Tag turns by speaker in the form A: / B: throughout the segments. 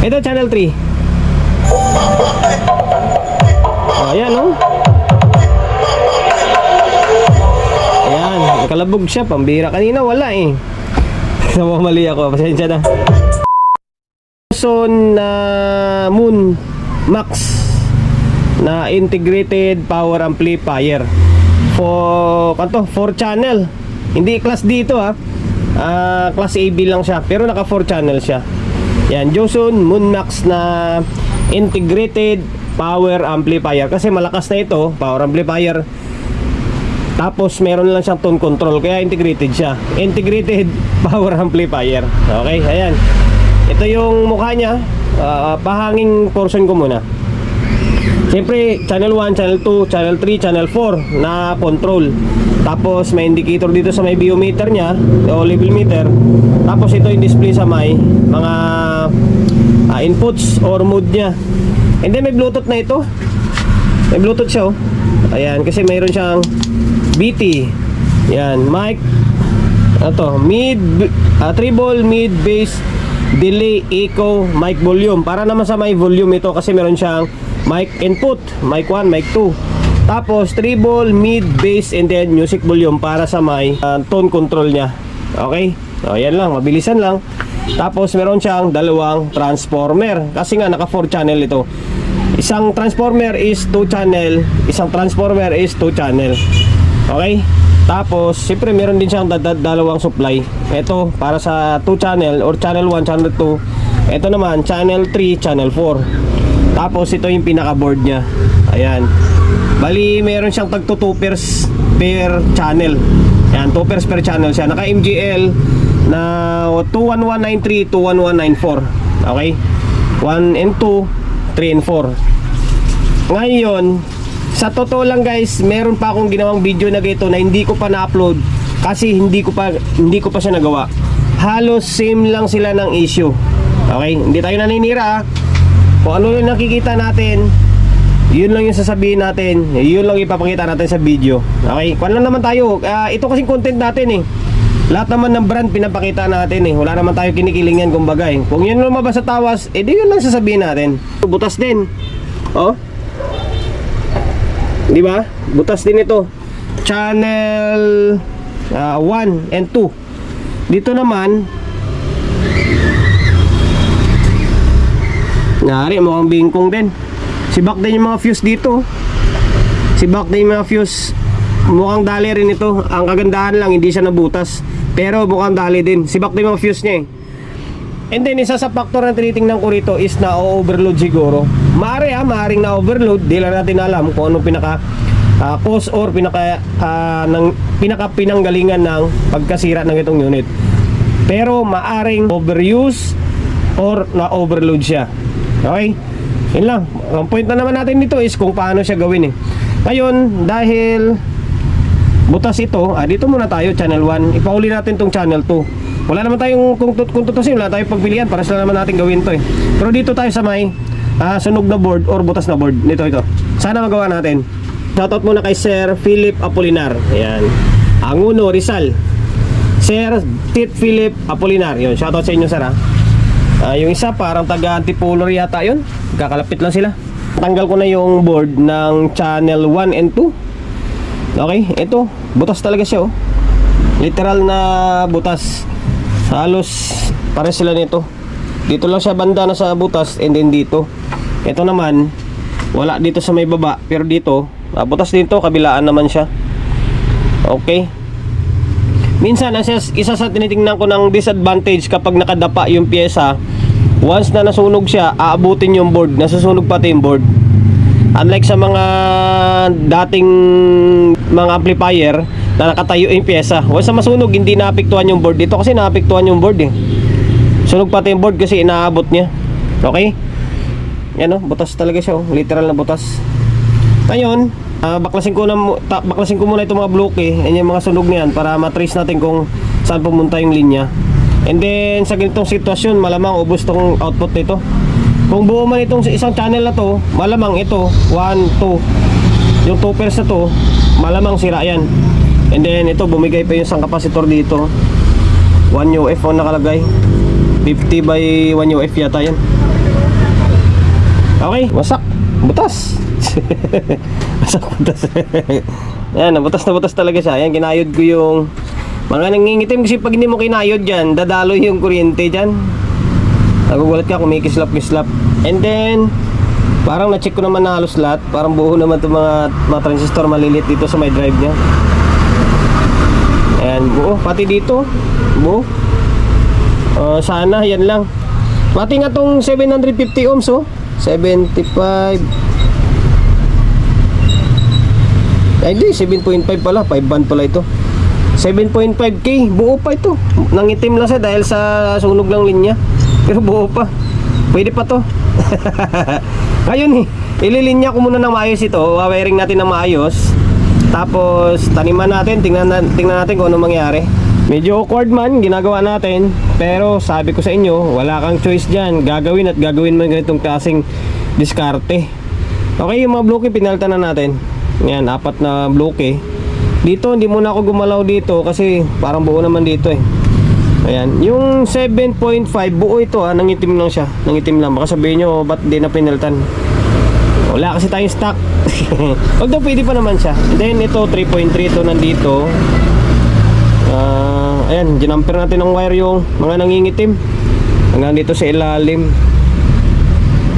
A: Ito channel 3. Ayan oh. Ayan, nakalabog siya, pambira. Kanina wala eh. Namamali ako, pasensya na. Son na Moon Max na integrated power amplifier for 4 channel. Hindi class dito ha. Class AB lang siya, pero naka 4 channel siya. Yan, Joson Moon Max na integrated power amplifier. Kasi malakas na ito, power amplifier. Tapos meron lang siyang tone control, kaya integrated siya. Integrated power amplifier. Okay, ayan. Ito yung mukha niya. Pahanging portion ko muna. Siyempre, channel 1, channel 2, channel 3, channel 4 na control. Tapos may indicator dito sa may biometer niya o level meter. Tapos ito yung display sa may mga inputs or mode niya. And then may Bluetooth na ito. May Bluetooth siya oh. Ayan, kasi mayroon siyang BT. Yan, mic. Ito, treble, mid, bass, delay, echo, mic volume. Para naman sa may volume ito kasi meron siyang mic input, mic 1, mic 2. Tapos treble, mid, bass, and then music volume para sa may tone control niya. Okay? O, yan lang, mabilisan lang. Tapos meron siyang dalawang transformer. Kasi nga naka 4 channel ito. Isang transformer is 2 channel, isang transformer is 2 channel. Okay? Tapos siyempre meron din siyang dalawang supply. Ito para sa 2 channel or channel 1, channel 2. Ito naman channel 3, channel 4. Tapos ito yung pinaka board niya. Ayan. Bali meron siyang tagto 2 pairs per channel. Ayan, 2 pairs per channel siya. Naka MGL na 21193, 21194. Okay? 1 and 2, 3 and 4. Ngayon, sa totoo lang guys, meron pa akong ginawang video na gito na hindi ko pa na-upload kasi hindi ko pa siya nagawa. Halos same lang sila ng issue. Okay? Hindi tayo naninira ha. Kung ano yung nakikita natin, yun lang yung sasabihin natin, yun lang ipapakita natin sa video. Okay? Kung lang naman tayo, ito kasing content natin eh. Lahat naman ng brand pinapakita natin eh. Wala naman tayo kinikilingan kumbaga eh. Kung yun lumabas sa tawas, edi yun lang sasabihin natin. Butas din. Oh. Di ba? Butas din ito. Channel 1 and 2. Dito naman nari, mukhang bingkong din. Sibak din yung mga fuse dito. Sibak din yung mga fuse. Mukhang dali rin ito. Ang kagandahan lang, hindi siya nabutas. Pero mukhang dali din. Sibak din yung mga fuse niya eh. And then isa sa factor na tinitingnan ko rito is na overload siguro. Maaring na overload. Di lang natin alam kung anong pinaka cause or pinaka pinanggalingan ng pagkasira ng itong unit. Pero maaring overuse or na overload siya. Okay? Yun lang. Ang point na naman natin dito is kung paano siya gawin eh. Ngayon, dahil butas ito, dito muna tayo, channel 1. Ipauli natin tong channel 2. Wala naman tayong, kung tutusin, wala tayong pagpilian. Para sila naman natin gawin to eh. Pero dito tayo sa may sunog na board or butas na board. Ito. Sana magawa natin. Shoutout muna kay Sir Philip Apolinar. Ayan. Anguno, Rizal. Sir Philip Apolinar. Yun, shoutout sa inyo, sir ha. Yung isa parang taga Antipolo yata yun. Kakalapit lang sila. Tanggal ko na yung board ng channel 1 and 2. Okay, ito butas talaga siya oh. Literal na butas. Halos pare sila nito. Dito lang siya banda na sa butas. And then dito, ito naman wala dito sa may baba. Pero dito, butas dito, kabilaan naman siya. Okay. Minsan, isa sa tinitingnan ko ng disadvantage kapag nakadapa yung pyesa, once na nasunog siya, aabutin yung board, nasusunog pati yung board. Unlike sa mga dating mga amplifier na nakatayo yung pyesa, once na masunog, hindi naapektuhan yung board. Dito kasi naapektuhan yung board eh. Sunog pati yung board kasi inaabot niya. Okay? Yan oh, butas talaga siya oh, literal na butas. Ngayon, baklasin ko muna itong mga bloke and yung mga sunog niyan para matrace natin kung saan pumunta yung linya. And then sa ganitong sitwasyon, malamang ubos tong output nito. Kung buo man itong isang channel na to, malamang ito 1, 2, yung 2 pairs na to, malamang sira yan. And then ito, bumigay pa yung isang capacitor dito, 1 UF on nakalagay, 50 by 1 UF yata yan. Okay, wasak. Butas. Wasak, butas. Yan, nabutas na butas talaga siya. Yan, ginayod ko yung mga nangingitim kasi pag hindi mo kinayod dyan, dadalo yung kuryente dyan. Nagugulat ka, kumikislap-kislap. And then, parang na-check ko naman na halos lahat. Parang buo naman itong mga transistor malilit dito sa may drive niya. Ayan, buo. Pati dito, buo. Sana, yan lang. Pati nga itong 750 ohms, oh. 75. Ay, hindi, 7.5 pala. 5 band pala ito. 7.5K, buo pa ito. Nangitim lang siya dahil sa sunog ng linya. Pero buo pa. Pwede pa to. Ngayon ililinya ko muna ng maayos ito. Wawiring natin ng maayos. Tapos taniman natin. Tingnan natin kung ano mangyari. Medyo awkward man, ginagawa natin. Pero sabi ko sa inyo, wala kang choice dyan. Gagawin at gagawin mo ganitong klaseng diskarte. Okay, yung mga bloke pinalitan na natin. Yan, 4 na bloke. Dito, hindi muna ako gumalaw dito kasi parang buo naman dito eh. Ayan, yung 7.5 buo ito nangitim lang siya. Nangitim lang, baka sabihin nyo, ba't di na pinalitan? Wala kasi tayong stock. Although pwede pa naman siya. And then ito, 3.3 ito nandito. Ayan, ginamper natin ng wire yung mga nangingitim hanggang dito sa ilalim.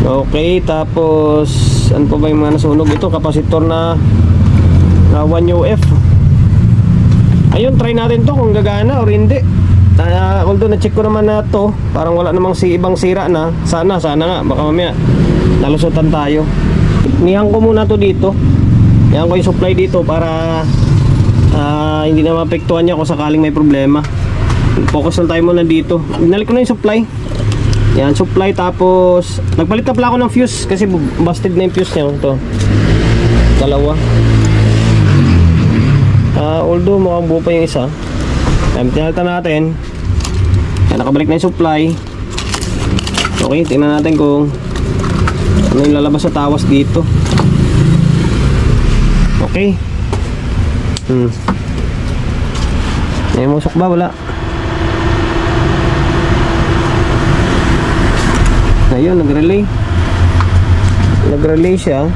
A: Okay, tapos ano pa ba yung mga nasunog? Ito, kapasitor na 1UF. Ayun, try natin to kung gagana or hindi. Although na-check ko naman na to, parang wala namang ibang sira na. Sana nga, baka mamaya nalusutan tayo. Nihan ko muna to dito. Nihan ko yung supply dito para hindi na mapektuhan niya kung sakaling may problema. Focus lang tayo muna dito. Binalik ko na yung supply. Yan, supply, tapos nagpalit na pala ako ng fuse kasi busted na yung fuse niya. Ito, dalawa. Although mukhang buo pa yung isa. Tinalitan natin. Yan, nakabalik na yung supply. Okay, tingnan natin kung ano yung lalabas sa tawas dito. Okay. May musok ba? Wala. Ayun, nag-relay. Nag-relay siya.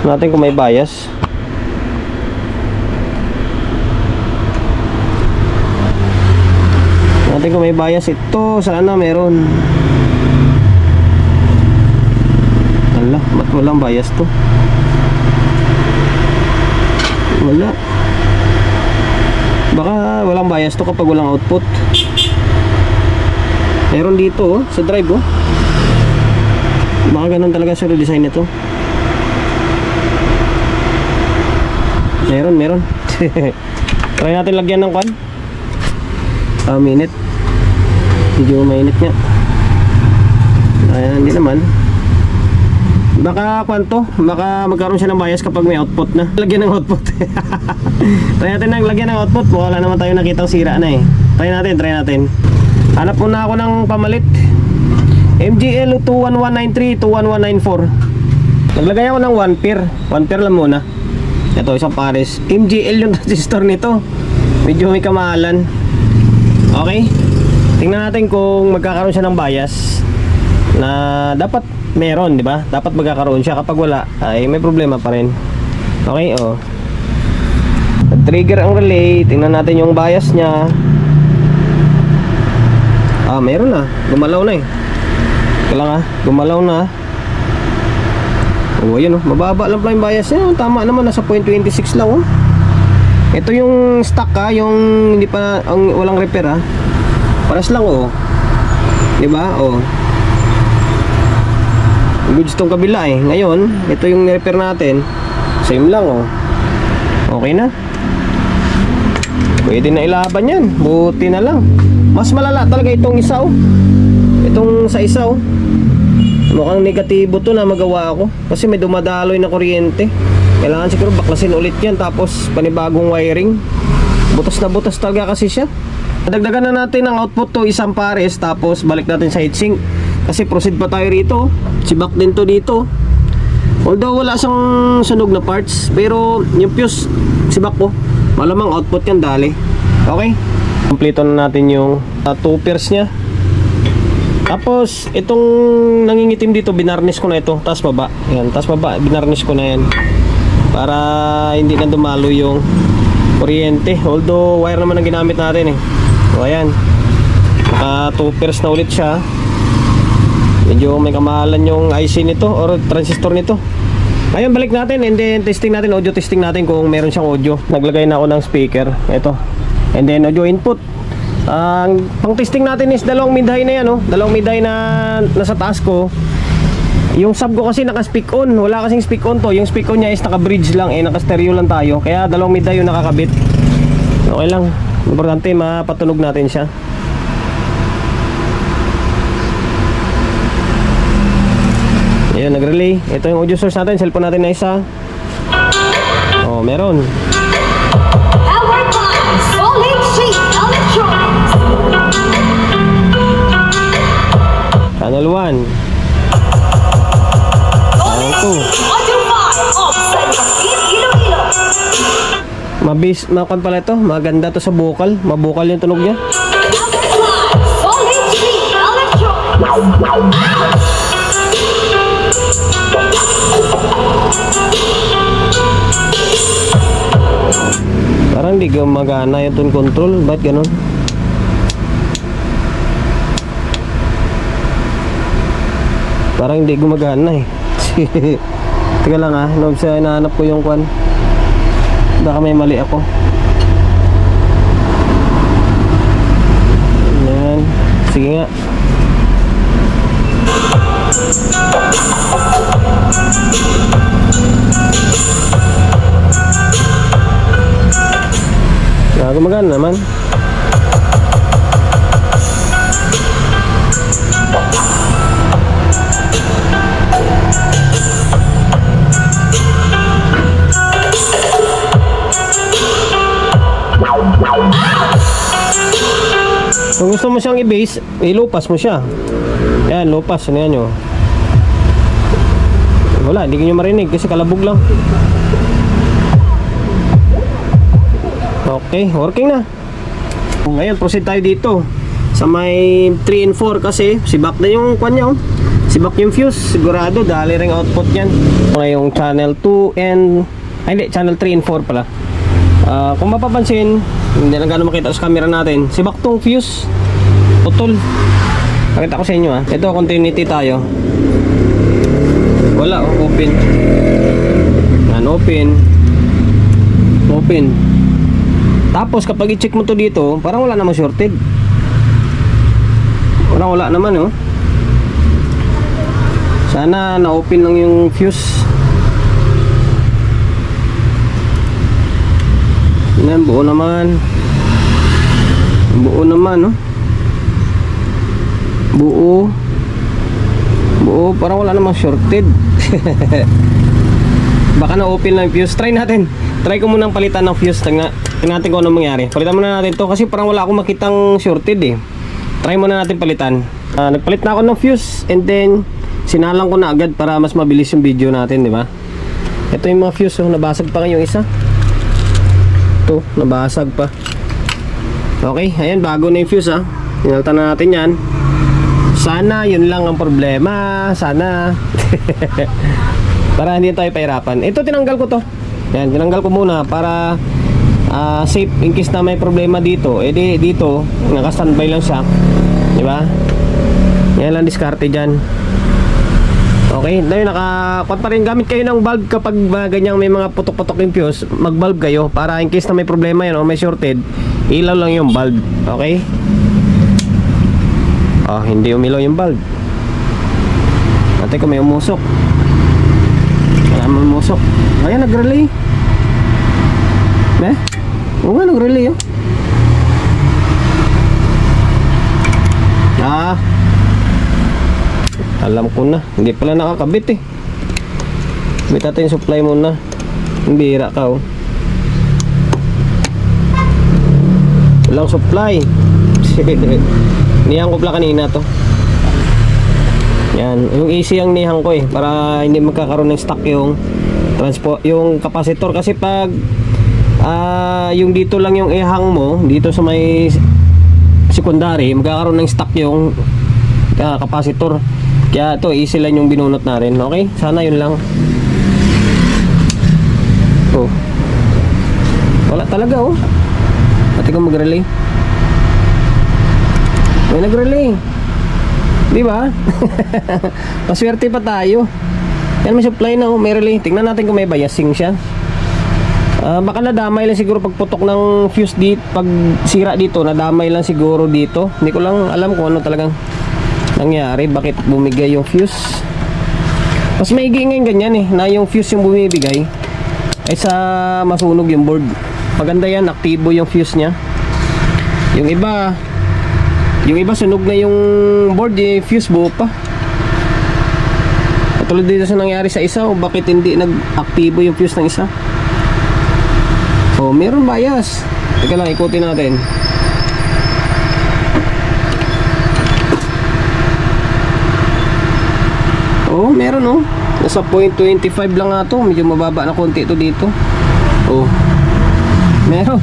A: Natin kung may bias. Natin kung may bias. Ito, sana meron. Ala, ba't walang bias to? Wala. Baka walang bias to kapag walang output. Meron dito, sa drive, oh. Baka ganun talaga sa design nito. Meron. Try natin lagyan ng kwan. Minute. Medyo mainit nga. Ayan, hindi naman. Baka kwanto, baka magkaroon siya ng bias kapag may output na. Lagyan ng output. Try natin ng lagyan ng output. Wala naman tayo nakitang sira na eh. Try natin. Hanap muna ako ng pamalit. MGL 21193, 21194. Naglagay ako ng 1 pair. 1 pair lang muna. Ito, isang pares. MGL yung transistor nito. Medyo may kamahalan. Okay. Tingnan natin kung magkakaroon siya ng bias. Na dapat meron, di ba? Dapat magkakaroon siya. Kapag wala, ay may problema pa rin. Okay, oh. Nag-trigger ang relay. Tingnan natin yung bias niya. Meron na. Gumalaw na eh. Kailangan gumalaw na. Oh, ayun oh. Mababa lang pala yung bias niya. Tama naman, nasa 0.26 lang oh. Ito yung stock yung hindi pa, walang repair Paras lang oh. Diba? Oh. Goods tong kabila eh. Ngayon, ito yung repair natin. Same lang oh. Okay na. Pwede na ilaban yan. Buti na lang. Mas malala talaga itong isa oh. Itong sa isa oh. Mukhang negatibo to na magawa ako. Kasi may dumadaloy na kuryente. Kailangan siguro baklasin ulit yan. Tapos panibagong wiring. Butas na butas talaga kasi siya. Dagdagan na natin ang output to isang pares. Tapos balik natin sa heatsink. Kasi proceed pa tayo rito. Sibak din to dito. Although wala siyang sunog na parts. Pero yung fuse sibak ko. Malamang output yan dali. Okay. Kompleto na natin yung 2 pairs nya. Tapos itong nangingitim dito, binarnish ko na ito, taas baba. Ayan, taas baba, binarnish ko na yan. Para hindi na dumalo yung kuryente. Although wire naman ang ginamit natin eh. So ayan, naka 2 pairs na ulit siya. Medyo may kamahalan yung IC nito or transistor nito. Ngayon balik natin and then testing natin, audio testing natin kung meron siyang audio. Naglagay na ako ng speaker, ito. And then audio input. Ang pang testing natin is dalawang mid-high na yan, oh. Dalawang mid-high na nasa taas ko. Yung sub ko kasi naka-speak on. Wala kasing speak on to. Yung speak on niya is naka-bridge lang, naka-stereo lang tayo. Kaya dalawang mid-high yung nakakabit. Okay lang. Importante mapatunog natin siya. Ayan, nag-relay. Ito yung audio source natin, cellphone natin na isa. Oh, meron.
B: Powered by Solid Sheet Electronics.
A: Channel 1.
B: Solid Sheet Audio 5 of San Joaquin, Iloilo.
A: Makan pala ito. Maganda to sa vocal. Mabukal yung tunog niya.
B: Powered by Solid Sheet Electronics.
A: Parang di gumagana yung tone control. Ba't ganun? Parang hindi gumagana eh. Teka lang ah, hinahanap ko yung kwan. Baka may mali ako. Ayan. Sige nga. Gumagana naman. Kung gusto mo siyang i-base, ilupas mo siya. Ayan, lupas. Ano yan nyo? Wala, hindi nyo marinig kasi kalabog lang. Okay, working na. Ngayon, proceed tayo dito sa may 3 and 4 kasi sibak na yung kwan niya, oh. Sibak yung fuse, sigurado dali ring output yan. Ngayong channel 2 and hindi, channel 3 and 4 pala. Kung mapapansin, hindi na gano'ng makita sa camera natin, sibak tong fuse, putol. Pakita ko sa inyo, ito, continuity tayo. Wala, oh, open. Yan, open. Open. Tapos kapag i-check mo to dito, parang wala namang shorted. Wala naman, oh. Sana na-open lang yung fuse. Yan, buo naman. Buo naman, oh. Buo, parang wala namang shorted. Baka na-open lang yung fuse. Try natin. Try ko munang palitan ng fuse. Tingnan natin kung anong mangyari. Palitan muna natin to kasi parang wala akong makitang shorted eh. Try muna natin palitan. Nagpalit na ako ng fuse and then sinalang ko na agad para mas mabilis yung video natin, di ba? Ito yung mga fuse, oh. Nabasag pa yung isa. Ito, nabasag pa. Okay, ayan, bago na yung fuse, ha. Hinaltan na natin yan. Sana yun lang ang problema. Sana. Para hindi tayo pahirapan. Ito, tinanggal ko to. Yan, tinanggal ko muna para safe in case na may problema dito. Eh di, dito, naka-standby lang siya. Di ba? Yan lang diskarte dyan. Okay, dahil naka-kuat pa rin. Gamit kayo ng bulb kapag ganyang may mga putok-putok yung fuse. Mag-bulb kayo para in case na may problema yan o may shorted, ilaw lang yung bulb. Okay? Oh, hindi umilaw yung bulb. Natin ko may umusok. Wala mo umusok. Ayan, nag-relay. Oo nga, nag-relay, oh. Alam ko na. Hindi pala nakakabit eh. Bit natin yung supply muna. Bira ka, oh. Walang supply. Nihang ko pala kanina to. Yan. Yung AC ang nihang ko eh. Para hindi magkakaroon ng stock yung yung capacitor. Kasi pag yung dito lang yung ihang mo, dito sa may secondary, magkakaroon ng stock yung capacitor. Kaya ito, easy lang yung binunot na rin. Okay? Sana yun lang. Oh. Wala talaga oh. Pati ko mag-relay. May nag-relay. Di ba? Paswerte pa tayo. Yan, may supply na oh, may relay. Tingnan natin kung may biasing siya. Baka nadamay lang siguro pagputok ng fuse dito. Pag sira dito, nadamay lang siguro dito. Hindi ko lang alam kung ano talagang nangyari. Bakit bumigay yung fuse. Mas maigi ngayon ganyan eh, na yung fuse yung bumibigay ay sa masunog yung board. Maganda yan, aktibo yung fuse nya. Yung iba sunog na yung board, yung fuse buo pa. Katulad dito sa nangyari sa isa, o bakit hindi nag-aktibo yung fuse ng isa. Oh, meron bias. Teka lang, ikutin natin. Oh, meron oh. Nasa 0.25 lang nga to. Medyo mababa na konti ito dito. Oh. Meron.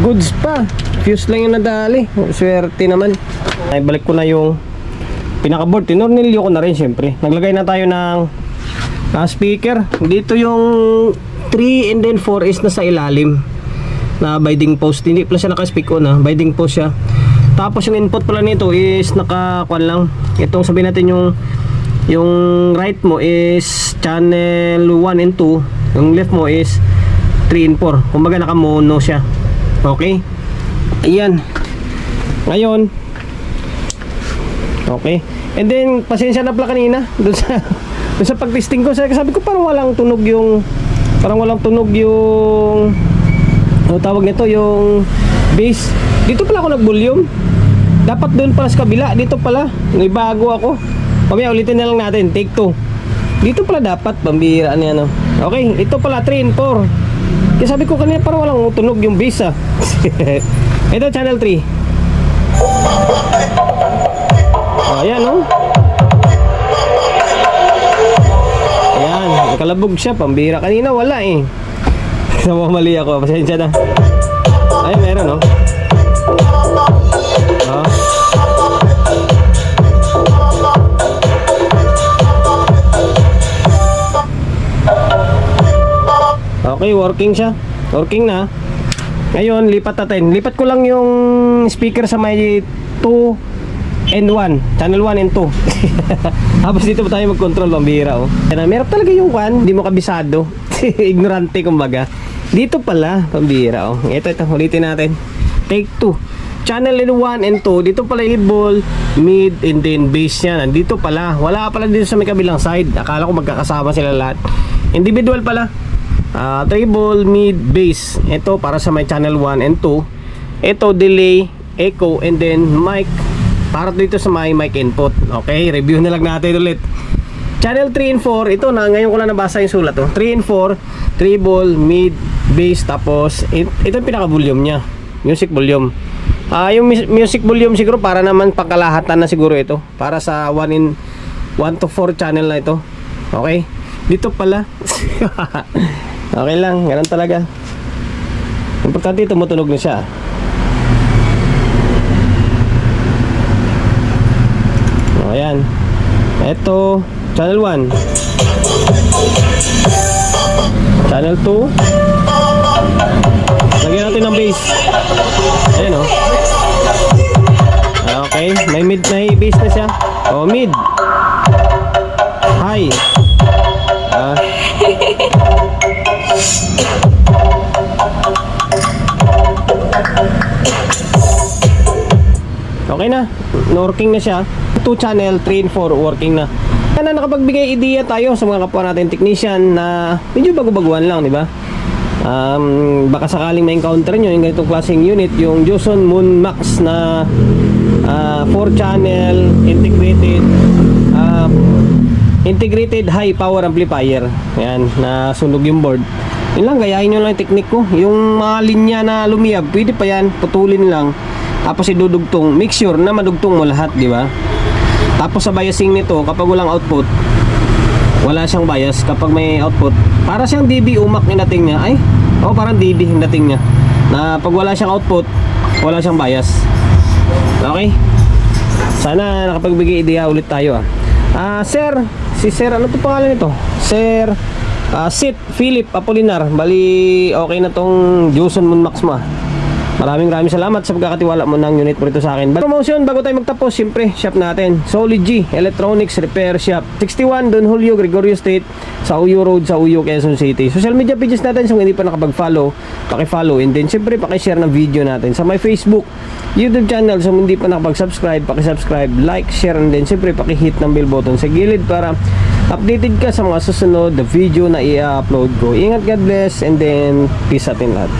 A: Goods pa. Fuse lang yung nadali. Swerte naman. Ay, balik ko na yung pinaka-board. Tinornilyo ko na rin syempre. Naglagay na tayo ng speaker. Dito yung 3 and then 4 is nasa ilalim na binding post. Hindi pala siya naka-speak on ha. Binding post siya. Tapos yung input pala nito is naka-kwan lang. Itong sabihin natin yung right mo is channel 1 and 2. Yung left mo is 3 and 4. Kumbaga naka-mono siya. Okay? Ayan. Ngayon. Okay. And then, pasensya na pala kanina. Doon sa pag-testing ko. Sabi ko parang walang tunog yung ano tawag nito, yung bass. Dito pala ako nag-volume. Dapat doon pala sa kabila. Dito pala. May bago ako. Mamaya ulitin na lang natin. Take 2. Dito pala dapat. Pambira niya no. Okay. Ito pala 3 and 4. Kaya sabi ko kanina parang walang tunog yung bass ah. Ito channel 3. Oh, ayan no. Ayan. Nakalabog siya. Pambira. Kanina wala eh. Namamali ako. Pasensya na. Ay meron no. Oh. Okay, working siya. Working na. Ngayon, lipat natin. Lipat ko lang yung speaker sa may 2 and 1. Channel 1 and 2. Tapos dito pa tayo mag-control. Pambira oh. Meron talaga yung 1. Hindi mo kabisado. Ignorante kumbaga. Dito pala. Pambira oh. Ito. Ulitin natin. Take 2. Channel 1 and 2. Dito pala treble, mid, and then bass niya. Nandito pala. Wala pala dito sa may kabilang side. Akala ko magkakasama sila lahat. Individual pala. Treble, mid, bass. Ito para sa may channel 1 and 2. Ito delay, echo, and then mic para dito sa may mic input. Okay, review na lang natin ulit. Channel 3 and 4, ito na ngayon ko lang nabasa yung sulat oh. 3 and 4, treble, mid, bass, tapos ito yung pinaka volume nya, music volume. Yung music volume siguro para naman pagkalahatan na siguro ito para sa 1 to 4 channel na ito. Okay, dito pala. Okay lang, ganun talaga. Importante tumutunog na siya. O, ayan. Ito, channel 1. Channel 2. Lagyan natin ng bass. Ayan o. Okay, may mid na bass na siya. O, mid. High. Okay na, working na siya. 2 channel, 3 and 4 working na. Kaya nakapagbigay idea tayo sa mga kapwa natin technician na medyo bago-baguhan lang, di ba? Baka sakaling ma-encounter nyo yung ganitong klaseng unit, yung Joson Moon Max na 4 channel integrated high power amplifier. Ayan, nasunog yung board. Yun lang, gayahin nyo lang yung technique ko. Yung mga linya na lumiyab, pwede pa yan, putulin lang. Tapos idudugtong, make sure na madugtong mo lahat, di ba? Tapos sa biasing nito, kapag walang output, wala siyang bias. Kapag may output, para siyang DB umak yung dating niya. Ay, parang DB yung dating niya. Na pag wala siyang output, wala siyang bias. Okay? Sana nakapagbigay ideya ulit tayo sir, si sir, ano to pangalan nito? Sir Sid Philip Apolinar. Bali okay na tong Joson Moon Max mo. Maraming salamat sa pagkakatiwala mo ng unit mo rito sa akin. Promotion bago tayo magtapos, siyempre shop natin Solid G Electronics Repair Shop, 61 Don Julio Gregorio Street sa Uyo Road sa Uyo, Quezon City. Social media pages natin, so hindi pa nakapag-follow, paki-follow, and then siyempre paki-share ng video natin sa my Facebook, YouTube channel. So hindi pa nakapag-subscribe, paki-subscribe, like, share, and then siyempre paki-hit ng bell button sa gilid para updated ka sa mga susunod na video na i-upload ko. Ingat, God bless, and then peace atin lahat.